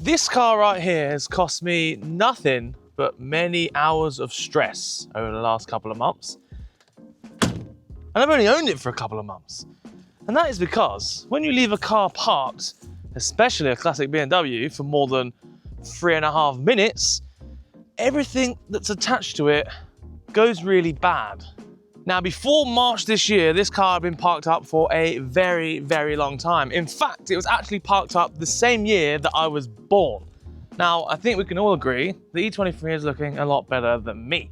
This car right here has cost me nothing but many hours of stress over the last couple of months. And I've only owned it for a couple of months. And that is because when you leave a car parked, especially a classic BMW, for more than 3.5 minutes, everything that's attached to it goes really bad. Now, before March this year, this car had been parked up for a very, very long time. In fact, it was actually parked up the same year that I was born. Now, I think we can all agree the E23 is looking a lot better than me.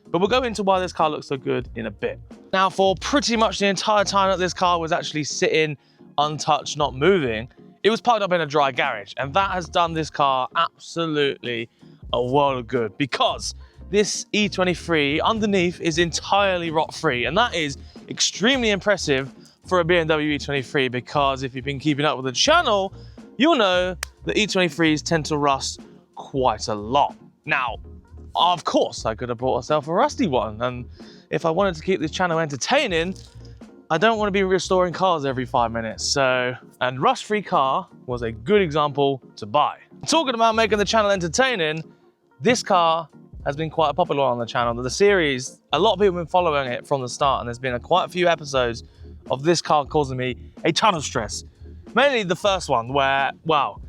But we'll go into why this car looks so good in a bit. Now, for pretty much the entire time that this car was actually sitting untouched, not moving, it was parked up in a dry garage. And that has done this car absolutely a world of good, because this E23 underneath is entirely rot-free, and that is extremely impressive for a BMW E23, because if you've been keeping up with the channel, you'll know that E23s tend to rust quite a lot. Now, of course, I could have bought myself a rusty one, and if I wanted to keep this channel entertaining, I don't want to be restoring cars every 5 minutes, and rust-free car was a good example to buy. Talking about making the channel entertaining, this car has been quite a popular one on the channel. The series, a lot of people have been following it from the start, and there's been quite a few episodes of this car causing me a ton of stress. Mainly the first one where, wow,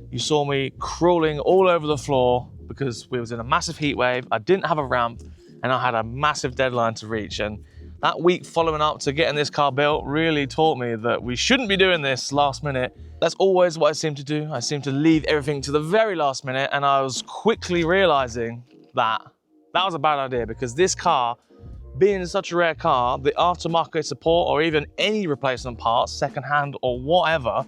you saw me crawling all over the floor because we was in a massive heat wave, I didn't have a ramp, and I had a massive deadline to reach. And that week following up to getting this car built really taught me that we shouldn't be doing this last minute. That's always what I seem to do. I seem to leave everything to the very last minute, and I was quickly realizing that was a bad idea, because this car, being such a rare car, the aftermarket support or even any replacement parts, secondhand or whatever,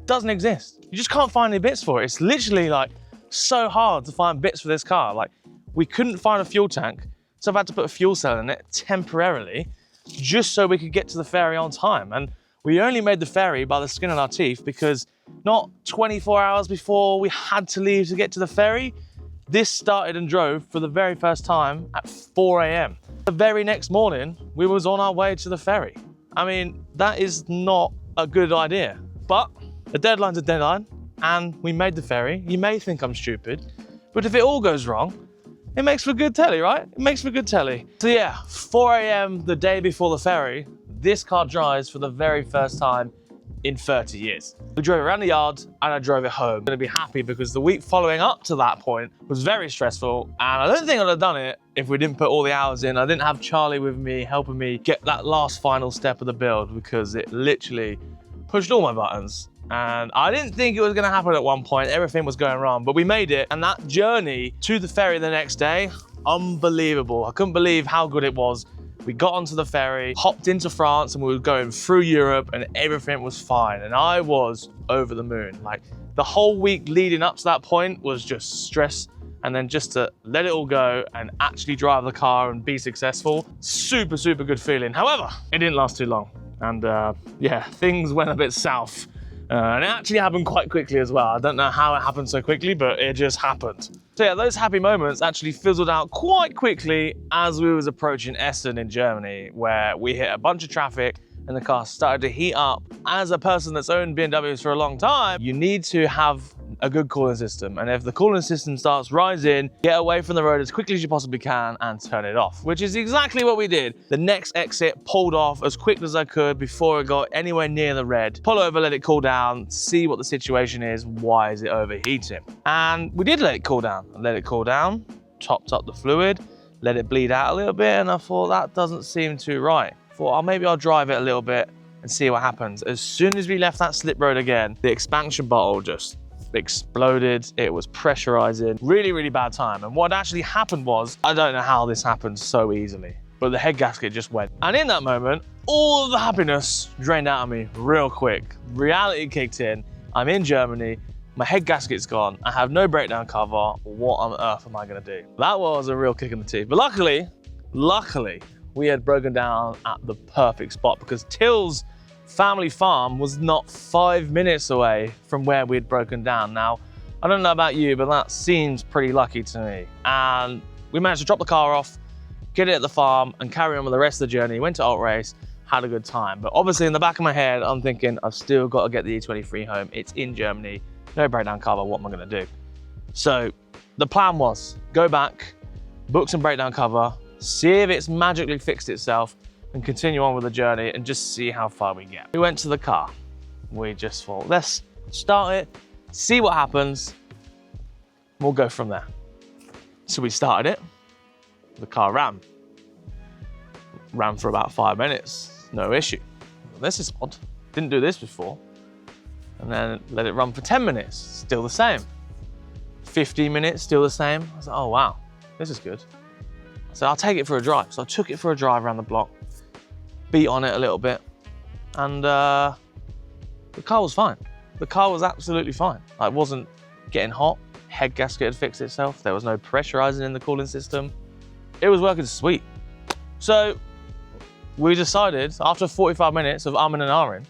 doesn't exist. You just can't find any bits for it. It's literally like so hard to find bits for this car. Like, we couldn't find a fuel tank, so I've had to put a fuel cell in it temporarily just so we could get to the ferry on time. And we only made the ferry by the skin of our teeth, because not 24 hours before we had to leave to get to the ferry, this started and drove for the very first time at 4 AM. The very next morning, we was on our way to the ferry. I mean, that is not a good idea, but the deadline's a deadline, and we made the ferry. You may think I'm stupid, but if it all goes wrong, it makes for good telly, right? It makes for good telly. So yeah, 4 AM the day before the ferry, this car drives for the very first time in 30 years. We drove around the yard and I drove it home. I'm gonna be happy, because the week following up to that point was very stressful, and I don't think I'd have done it if we didn't put all the hours in. I didn't have Charlie with me, helping me get that last final step of the build, because it literally pushed all my buttons. And I didn't think it was gonna happen at one point. Everything was going wrong, but we made it. And that journey to the ferry the next day, unbelievable. I couldn't believe how good it was. We got onto the ferry, hopped into France, and we were going through Europe, and everything was fine. And I was over the moon. Like, the whole week leading up to that point was just stress. And then just to let it all go and actually drive the car and be successful, super, super good feeling. However, it didn't last too long. And yeah, things went a bit south. And it actually happened quite quickly as well. I don't know how it happened so quickly, but it just happened. So yeah, those happy moments actually fizzled out quite quickly as we was approaching Essen in Germany, where we hit a bunch of traffic and the car started to heat up. As a person that's owned BMWs for a long time, you need to have a good cooling system. And if the cooling system starts rising, get away from the road as quickly as you possibly can and turn it off, which is exactly what we did. The next exit pulled off as quick as I could before it got anywhere near the red. Pull over, let it cool down, see what the situation is, why is it overheating? And we did let it cool down. I let it cool down, topped up the fluid, let it bleed out a little bit, and I thought that doesn't seem too right. Thought, oh, maybe I'll drive it a little bit and see what happens. As soon as we left that slip road again, the expansion bottle just exploded. It was pressurizing. Really, really bad time. And what actually happened was, I don't know how this happened so easily, but the head gasket just went. And in that moment, all of the happiness drained out of me real quick. Reality kicked in. I'm in Germany. My head gasket's gone. I have no breakdown cover. What on earth am I gonna do? That was a real kick in the teeth. But luckily, we had broken down at the perfect spot, because Till's family farm was not 5 minutes away from where we'd broken down. Now, I don't know about you, but that seems pretty lucky to me. And we managed to drop the car off, get it at the farm, and carry on with the rest of the journey. Went to Alt Race, had a good time. But obviously in the back of my head, I'm thinking, I've still got to get the E23 home. It's in Germany, no breakdown cover, what am I gonna do? So the plan was, go back, book some breakdown cover, see if it's magically fixed itself, and continue on with the journey and just see how far we get. We went to the car. We just thought, let's start it, see what happens, we'll go from there. So we started it, the car ran for about 5 minutes. No issue. This is odd. Didn't do this before. And then let it run for 10 minutes. Still the same. 15 minutes, still the same. I was like, oh wow, this is good. So I'll take it for a drive. So I took it for a drive around the block, beat on it a little bit, and the car was fine. The car was absolutely fine. It wasn't getting hot. Head gasket had fixed itself. There was no pressurizing in the cooling system. It was working sweet. So we decided, after 45 minutes of umming and ahhing,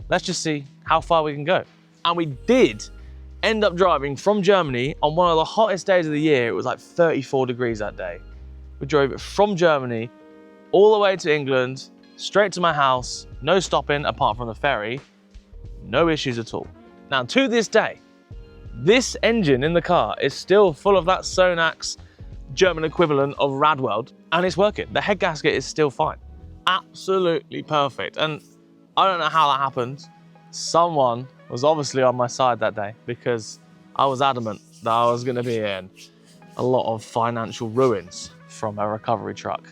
let's just see how far we can go. And we did end up driving from Germany on one of the hottest days of the year. It was like 34 degrees that day. We drove it from Germany all the way to England, straight to my house, no stopping apart from the ferry, no issues at all. Now to this day, this engine in the car is still full of that Sonax German equivalent of Radweld, and it's working. The head gasket is still fine. Absolutely perfect. And I don't know how that happened. Someone was obviously on my side that day, because I was adamant that I was going to be in a lot of financial ruins from a recovery truck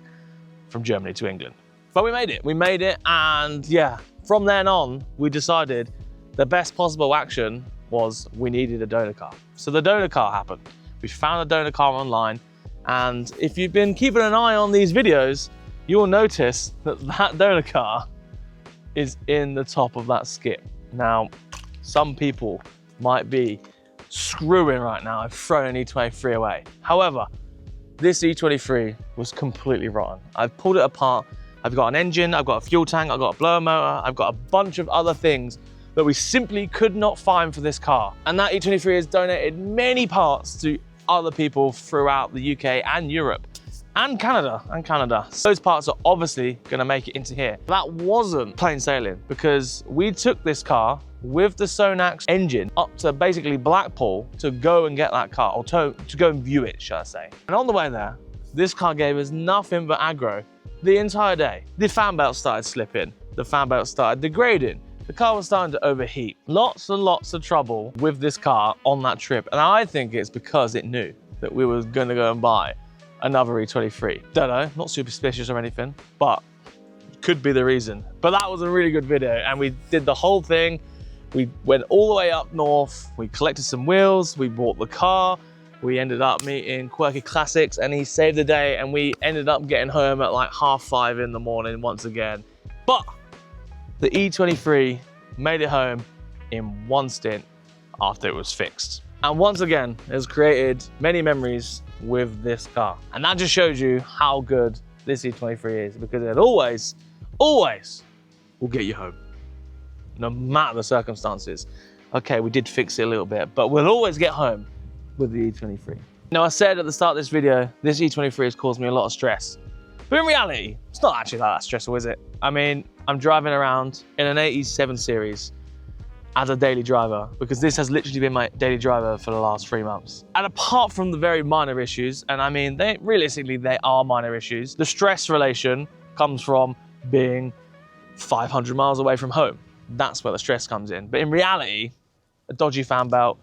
from Germany to England. But we made it, and yeah, from then on, we decided the best possible action was we needed a donor car. So the donor car happened. We found a donor car online, and if you've been keeping an eye on these videos, you'll notice that that donor car is in the top of that skip. Now, some people might be screwing right now. I've thrown an E23 away. However, this E23 was completely rotten. I've pulled it apart. I've got an engine, I've got a fuel tank, I've got a blower motor, I've got a bunch of other things that we simply could not find for this car. And that E23 has donated many parts to other people throughout the UK and Europe. And Canada. So those parts are obviously gonna make it into here. That wasn't plain sailing, because we took this car with the Sonax engine up to basically Blackpool to go and get that car, or to go and view it, shall I say. And on the way there, this car gave us nothing but aggro the entire day. The fan belt started slipping, the fan belt started degrading, the car was starting to overheat. Lots and lots of trouble with this car on that trip. And I think it's because it knew that we were gonna go and buy another E23. Don't know, not superstitious or anything, but could be the reason. But that was a really good video, and we did the whole thing. We went all the way up north, we collected some wheels, we bought the car, we ended up meeting Quirky Classics, and he saved the day, and we ended up getting home at like 5:30 in the morning once again. But the E23 made it home in one stint after it was fixed. And once again, it has created many memories with this car. And that just shows you how good this E23 is, because it always will get you home, no matter the circumstances. Okay, we did fix it a little bit, but we'll always get home with the E23. Now, I said at the start of this video, this E23 has caused me a lot of stress. But in reality, it's not actually that stressful, is it? I mean, I'm driving around in an 87 series as a daily driver, because this has literally been my daily driver for the last 3 months. And apart from the very minor issues, and I mean, realistically, they are minor issues, the stress relation comes from being 500 miles away from home. That's where the stress comes in. But in reality, a dodgy fan belt,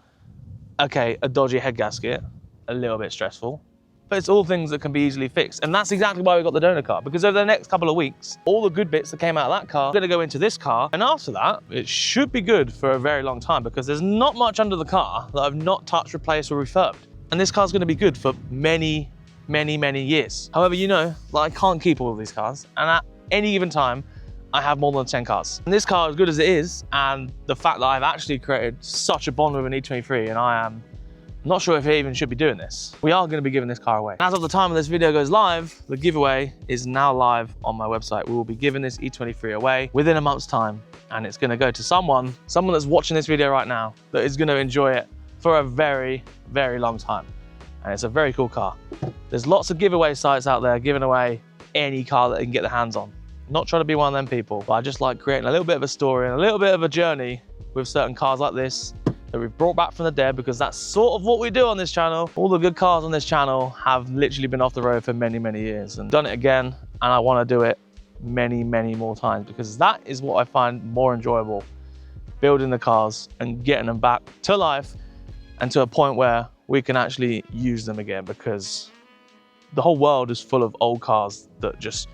okay, a dodgy head gasket, a little bit stressful, but it's all things that can be easily fixed. And that's exactly why we got the donor car, because over the next couple of weeks, all the good bits that came out of that car are gonna go into this car. And after that, it should be good for a very long time, because there's not much under the car that I've not touched, replaced, or refurbed. And this car's gonna be good for many, many, many years. However, you know, like, I can't keep all of these cars. And at any given time, I have more than 10 cars. And this car, as good as it is, and the fact that I've actually created such a bond with an E23, and I am not sure if I even should be doing this, we are gonna be giving this car away. As of the time this video goes live, the giveaway is now live on my website. We will be giving this E23 away within a month's time, and it's gonna go to someone that's watching this video right now that is gonna enjoy it for a very, very long time. And it's a very cool car. There's lots of giveaway sites out there giving away any car that they can get their hands on. Not trying to be one of them people, but I just like creating a little bit of a story and a little bit of a journey with certain cars like this that we've brought back from the dead, because that's sort of what we do on this channel. All the good cars on this channel have literally been off the road for many, many years, and done it again, and I want to do it many, many more times, because that is what I find more enjoyable, building the cars and getting them back to life and to a point where we can actually use them again, because the whole world is full of old cars that just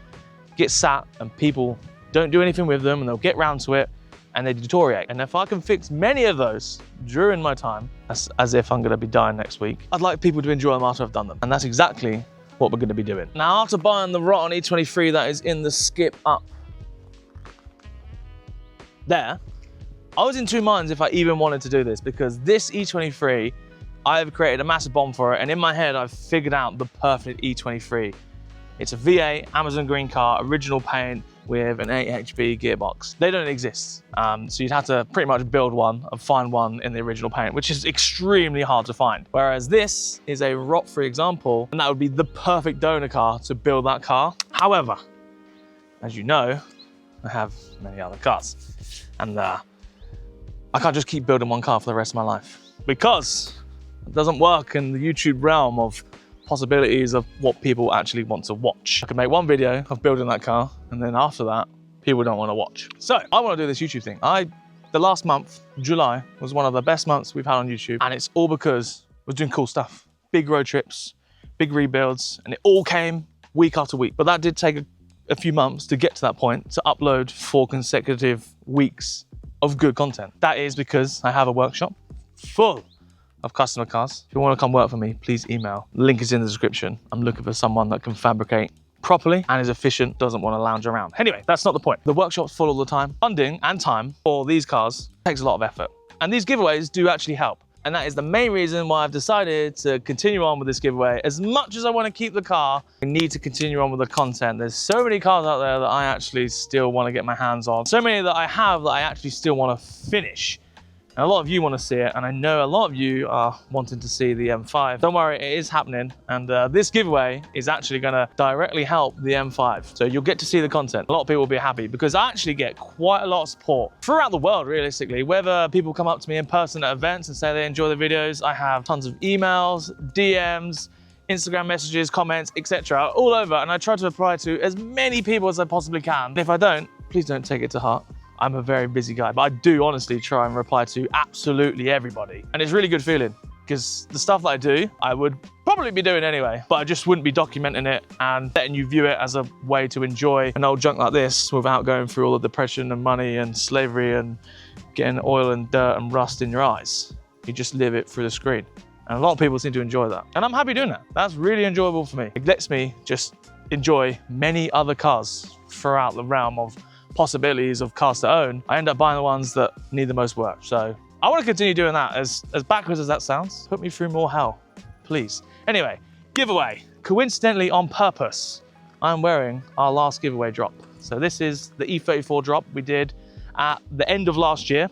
get sat and people don't do anything with them, and they'll get round to it and they deteriorate. And if I can fix many of those during my time, as if I'm gonna be dying next week, I'd like people to enjoy them after I've done them. And that's exactly what we're gonna be doing. Now, after buying the rotten E23 that is in the skip up there, I was in two minds if I even wanted to do this, because this E23, I've created a massive bomb for it, and in my head, I've figured out the perfect E23. It's a V8 Amazon green car, original paint, with an 8 HP gearbox. They don't exist. So you'd have to pretty much build one and find one in the original paint, which is extremely hard to find. Whereas this is a rot-free example, and that would be the perfect donor car to build that car. However, as you know, I have many other cars, and I can't just keep building one car for the rest of my life, because it doesn't work in the YouTube realm of possibilities of what people actually want to watch. I can make one video of building that car, and then after that, people don't want to watch. So I want to do this YouTube thing. The last month, July, was one of the best months we've had on YouTube, and it's all because we're doing cool stuff. Big road trips, big rebuilds, and it all came week after week. But that did take a few months to get to that point, to upload 4 consecutive weeks of good content. That is because I have a workshop full of customer cars. If you want to come work for me, please email. Link is in the description. I'm looking for someone that can fabricate properly and is efficient, doesn't want to lounge around. Anyway, that's not the point. The workshop's full all the time. Funding and time for these cars takes a lot of effort. And these giveaways do actually help. And that is the main reason why I've decided to continue on with this giveaway. As much as I want to keep the car, I need to continue on with the content. There's so many cars out there that I actually still want to get my hands on. So many that I have that I actually still want to finish. And a lot of you want to see it, and I know a lot of you are wanting to see the M5. Don't worry, it is happening, and this giveaway is actually going to directly help the M5. So you'll get to see the content. A lot of people will be happy, because I actually get quite a lot of support throughout the world, realistically. Whether people come up to me in person at events and say they enjoy the videos, I have tons of emails, DMs, Instagram messages, comments, etc. all over, and I try to reply to as many people as I possibly can. And if I don't, please don't take it to heart. I'm a very busy guy, but I do honestly try and reply to absolutely everybody. And it's really good feeling, because the stuff that I do, I would probably be doing anyway, but I just wouldn't be documenting it and letting you view it as a way to enjoy an old junk like this without going through all the depression and money and slavery and getting oil and dirt and rust in your eyes. You just live it through the screen. And a lot of people seem to enjoy that. And I'm happy doing that. That's really enjoyable for me. It lets me just enjoy many other cars throughout the realm of possibilities of cars to own. I end up buying the ones that need the most work. So I want to continue doing that, as backwards as that sounds. Put me through more hell, please. Anyway, giveaway. Coincidentally, on purpose, I'm wearing our last giveaway drop. So this is the E34 drop we did at the end of last year.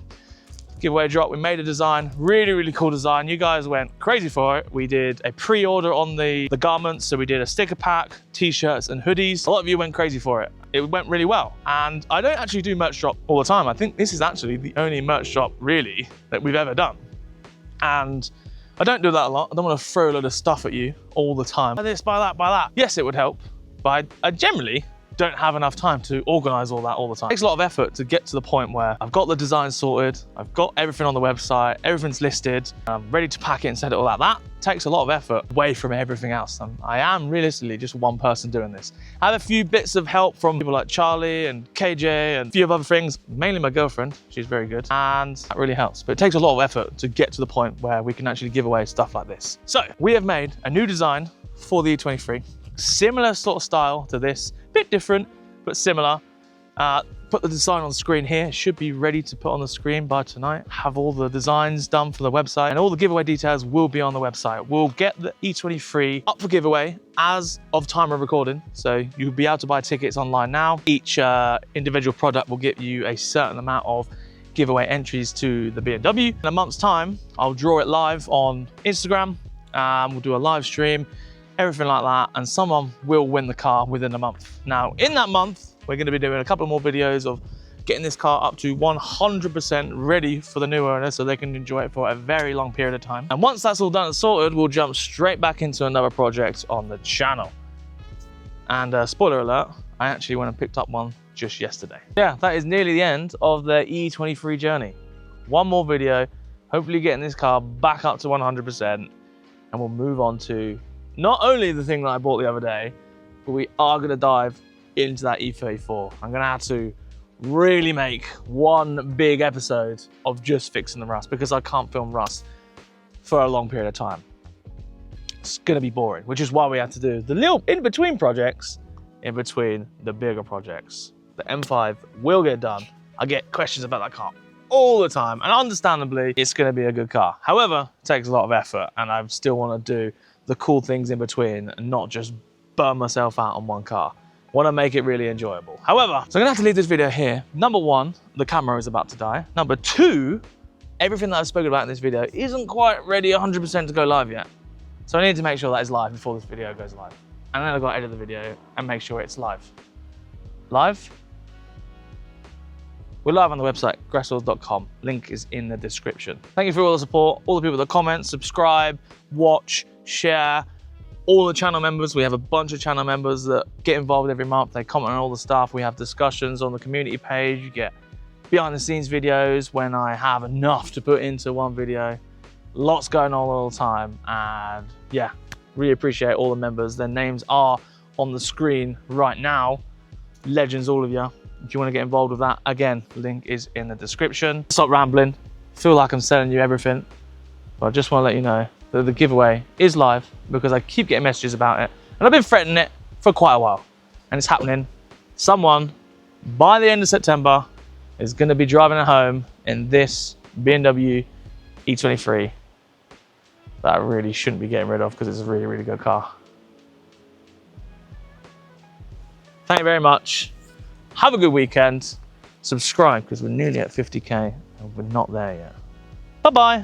Giveaway drop, we made a design, really, really cool design. You guys went crazy for it. We did a pre-order on the garments. So we did a sticker pack, t-shirts and hoodies. A lot of you went crazy for it. It went really well. And I don't actually do merch drop all the time. I think this is actually the only merch drop really that we've ever done. And I don't do that a lot. I don't want to throw a lot of stuff at you all the time. Buy this, buy that, buy that. Yes, it would help, but I generally don't have enough time to organize all that all the time. It takes a lot of effort to get to the point where I've got the design sorted, I've got everything on the website, everything's listed, I'm ready to pack it and send it all out. That takes a lot of effort away from everything else. I am realistically just one person doing this. I have a few bits of help from people like Charlie and KJ and a few of other things, mainly my girlfriend, she's very good, and that really helps. But it takes a lot of effort to get to the point where we can actually give away stuff like this. So we have made a new design for the E23, similar sort of style to this, bit different, but similar. Put the design on the screen here. It should be ready to put on the screen by tonight. Have all the designs done for the website, and all the giveaway details will be on the website. We'll get the E23 up for giveaway as of time of recording. So you'll be able to buy tickets online now. Each individual product will give you a certain amount of giveaway entries to the BMW. In a month's time, I'll draw it live on Instagram. We'll do a live stream, everything like that, and someone will win the car within a month. Now, in that month, we're going to be doing a couple more videos of getting this car up to 100% ready for the new owner so they can enjoy it for a very long period of time. And once that's all done and sorted, we'll jump straight back into another project on the channel. And spoiler alert, I actually went and picked up one just yesterday. Yeah, that is nearly the end of the E23 journey. One more video, hopefully getting this car back up to 100%, and we'll move on to not only the thing that I bought the other day, but we are going to dive into that E34. I'm going to have to really make one big episode of just fixing the rust because I can't film rust for a long period of time. It's going to be boring, which is why we had to do the little in-between projects in between the bigger projects. The M5 will get done. I get questions about that car all the time, and understandably, it's going to be a good car. However, it takes a lot of effort, and I still want to do the cool things in between and not just burn myself out on one car. Want to make it really enjoyable. However, so I'm gonna have to leave this video here. Number one, the camera is about to die. Number two, everything that I've spoken about in this video isn't quite ready 100% to go live yet. So I need to make sure that is live before this video goes live. And then I've got to edit the video and make sure it's live. Live? We're live on the website, gressels.com. Link is in the description. Thank you for all the support, all the people that comment, subscribe, watch, share, all the channel members. We have a bunch of channel members that get involved every month. They comment on all the stuff. We have discussions on the community page. You get behind the scenes videos when I have enough to put into one video. Lots going on all the time. And yeah, really appreciate all the members. Their names are on the screen right now. Legends, all of you. If you want to get involved with that, again, link is in the description. Stop rambling. Feel like I'm selling you everything, but I just want to let you know that the giveaway is live because I keep getting messages about it, and I've been threatening it for quite a while, and it's happening. Someone by the end of September is going to be driving it home in this BMW E23 that I really shouldn't be getting rid of because it's a really, really good car. Thank you very much. Have a good weekend. Subscribe because we're nearly at 50K and we're not there yet. Bye-bye.